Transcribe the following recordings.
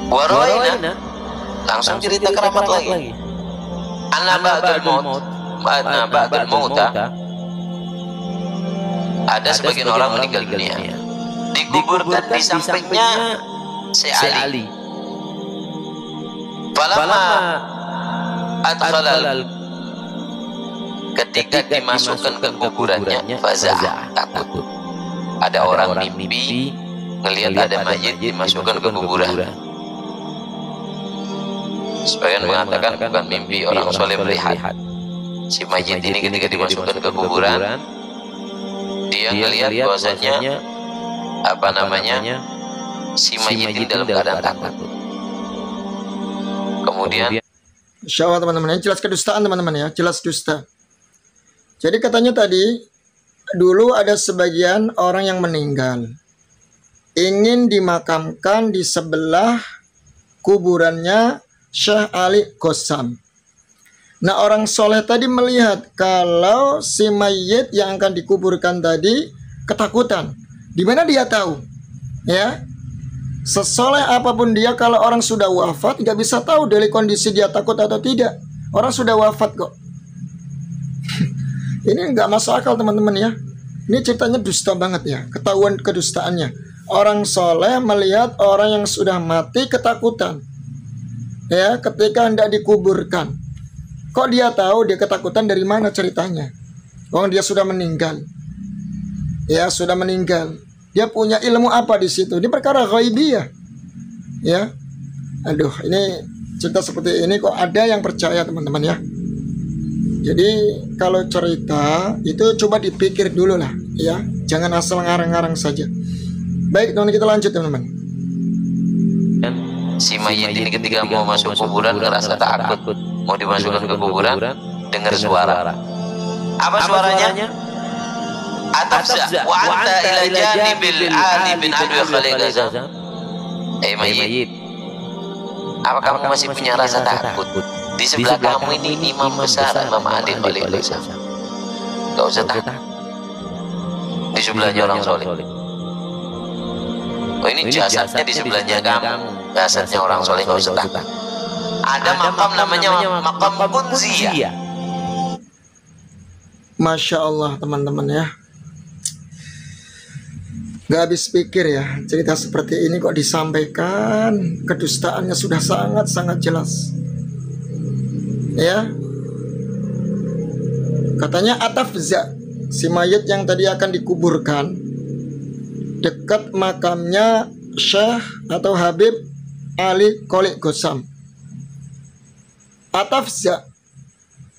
Waraina, langsung cerita keramat lagi. Anna ba'dal mauta, ada sebagian orang meninggal dunia, dikuburkan di sampingnya si Ali. Falamma adkhalal, ketika dimasukkan ke kuburannya, faza', takut. Ada orang mimpi ngelihat ada mayit dimasukkan ke kuburan. Sebagian mengatakan bukan mimpi, orang soleh melihat si mayit ini ketika dimasukkan ke kuburan, dia ngelihat bahwasanya si mayit ini dalam keadaan takut. Kemudian, Insya Allah teman-teman, jelas kedustaan teman-teman ya, jelas dusta. Jadi katanya tadi, dulu ada sebagian orang yang meninggal, ingin dimakamkan di sebelah kuburannya Syekh Ali Qassam. Nah, orang soleh tadi melihat kalau si mayit yang akan dikuburkan tadi ketakutan. Di mana dia tahu? Ya, sesoleh apapun dia, kalau orang sudah wafat nggak bisa tahu dari kondisi dia takut atau tidak. Orang sudah wafat kok. Ini nggak masuk akal teman-teman ya. Ini ceritanya dusta banget ya, ketahuan kedustaannya. Orang soleh melihat orang yang sudah mati ketakutan, ya, ketika hendak dikuburkan. Kok dia tahu dia ketakutan dari mana ceritanya? Orang dia sudah meninggal, ya, sudah meninggal. Dia punya ilmu apa di situ? Ini perkara ghaibiyah, ya. Aduh, ini cerita seperti ini kok ada yang percaya teman-teman ya. Jadi kalau cerita itu coba dipikir dulu lah, ya, jangan asal ngarang-ngarang saja. Baik, teman, kita lanjut teman-teman. Si mayit ini ketika mau masuk kuburan ngerasa takut, mau dimasukkan ke kuburan, dengar suara. Apa suaranya? Atafza wa anta ila janibil Ali bin Abi Khalid. Mayit, apa kamu masih punya rasa takut? Di sebelah kamu ini imam besar, Imam Ali Khalid. Gak usah takut. Di sebelahnya orang soleh. Oh, ini jasadnya di sebelahnya kamu, jasadnya orang soleh, nggak usah takut. Ada makam namanya makam Kunziyah. Masya Allah teman-teman ya, gak habis pikir ya, cerita seperti ini kok disampaikan, kedustaannya sudah sangat-sangat jelas. Ya, katanya Atafza, si mayit yang tadi akan dikuburkan dekat makamnya Syekh atau Habib Ali Khalid Qassam. Atafza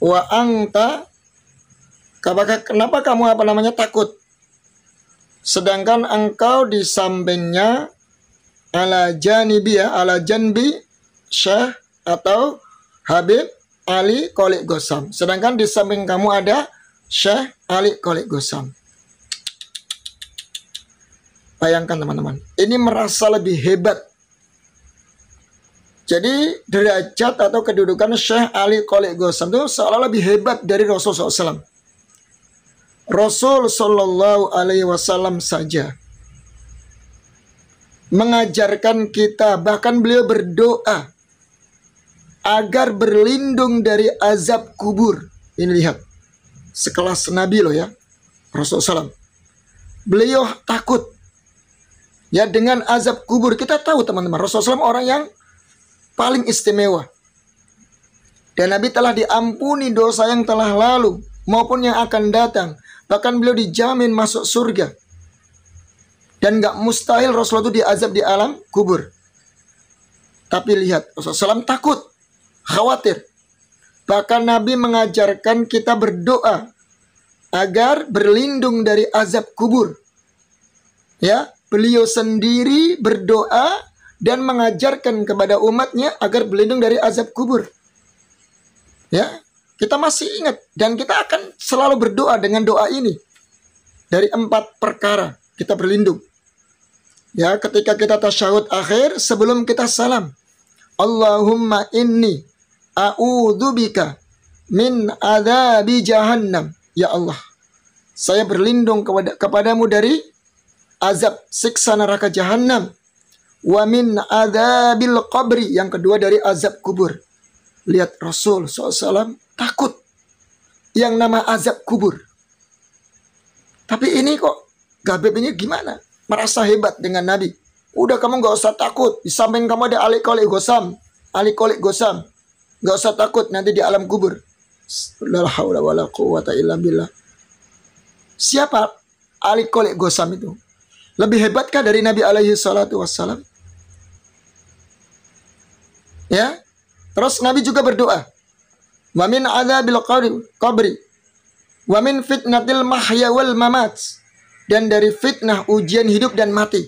wa anta, kenapa kamu takut? Sedangkan engkau di sampingnya ala janbi Syekh atau Habib Ali Khalid Qassam. Sedangkan di samping kamu ada Syekh Ali Khalid Qassam. Bayangkan teman-teman, ini merasa lebih hebat. Jadi derajat atau kedudukan Syekh Ali Khalid Qassam itu seolah lebih hebat dari Rasul SAW. Rasul Sallallahu Alaihi Wasallam saja mengajarkan kita, bahkan beliau berdoa agar berlindung dari azab kubur. Ini lihat, sekelas Nabi loh ya, Rasul SAW. Beliau takut ya dengan azab kubur. Kita tahu teman-teman, Rasulullah SAW orang yang paling istimewa. Dan Nabi telah diampuni dosa yang telah lalu maupun yang akan datang. Bahkan beliau dijamin masuk surga. Dan gak mustahil Rasulullah itu diazab di alam kubur. Tapi lihat, Rasulullah SAW takut, khawatir. Bahkan Nabi mengajarkan kita berdoa agar berlindung dari azab kubur. Ya, beliau sendiri berdoa dan mengajarkan kepada umatnya agar berlindung dari azab kubur. Ya, kita masih ingat dan kita akan selalu berdoa dengan doa ini. Dari 4 perkara kita berlindung. Ya, ketika kita tasyahud akhir sebelum kita salam. Allahumma inni a'udzubika min adzabi jahannam. Ya Allah, saya berlindung kepadamu dari azab siksa neraka jahannam. Wa min adzabil qabri, yang kedua dari azab kubur. Lihat Rasul SAW takut yang nama azab kubur. Tapi ini kok Ghabib ini gimana? Merasa hebat dengan Nabi. Udah kamu gak usah takut. Di samping kamu ada Ali Qolik Gosam. Ali Qolik Gosam. Gak usah takut nanti di alam kubur. La haula wala quwwata illa billah. Siapa Ali Qolik Gosam itu? Lebih hebatkah dari Nabi alaihi salatu wassalam? Ya. Terus Nabi juga berdoa. Wa min adzabil qabri. Wa min fitnatil mahya wal mamat. Dan dari fitnah ujian hidup dan mati.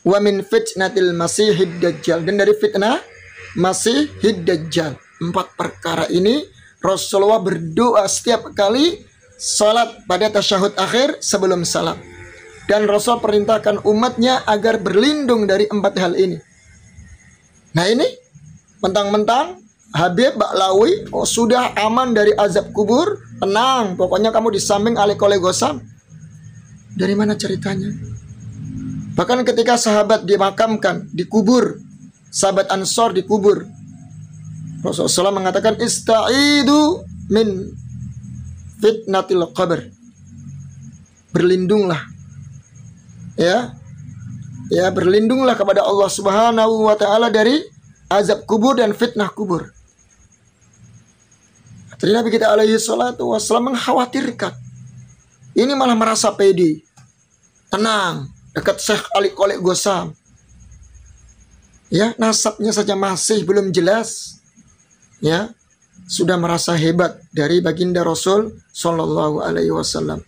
Wa min fitnatil masihid dajjal. Dan dari fitnah masihid dajjal. 4 perkara ini Rasulullah berdoa setiap kali salat pada tasyahud akhir sebelum salam. Dan Rasul perintahkan umatnya agar berlindung dari 4 hal ini. Nah ini mentang-mentang Habib Baklawi sudah aman dari azab kubur, tenang, pokoknya kamu di samping Ali Qolik Gosam. Dari mana ceritanya? Bahkan ketika sahabat dimakamkan, dikubur, sahabat Ansor dikubur, Rasulullah SAW mengatakan ista'idu min fitnatil qabr. Berlindunglah. Ya, berlindunglah kepada Allah Subhanahu wa taala dari azab kubur dan fitnah kubur. Jadi Nabi kita alaihi salatu wassalam mengkhawatirkan. Ini malah merasa pede. Tenang, dekat Syekh Ali Qolik Gosam. Ya, nasabnya saja masih belum jelas. Ya, sudah merasa hebat dari baginda Rasul sallallahu alaihi wasallam.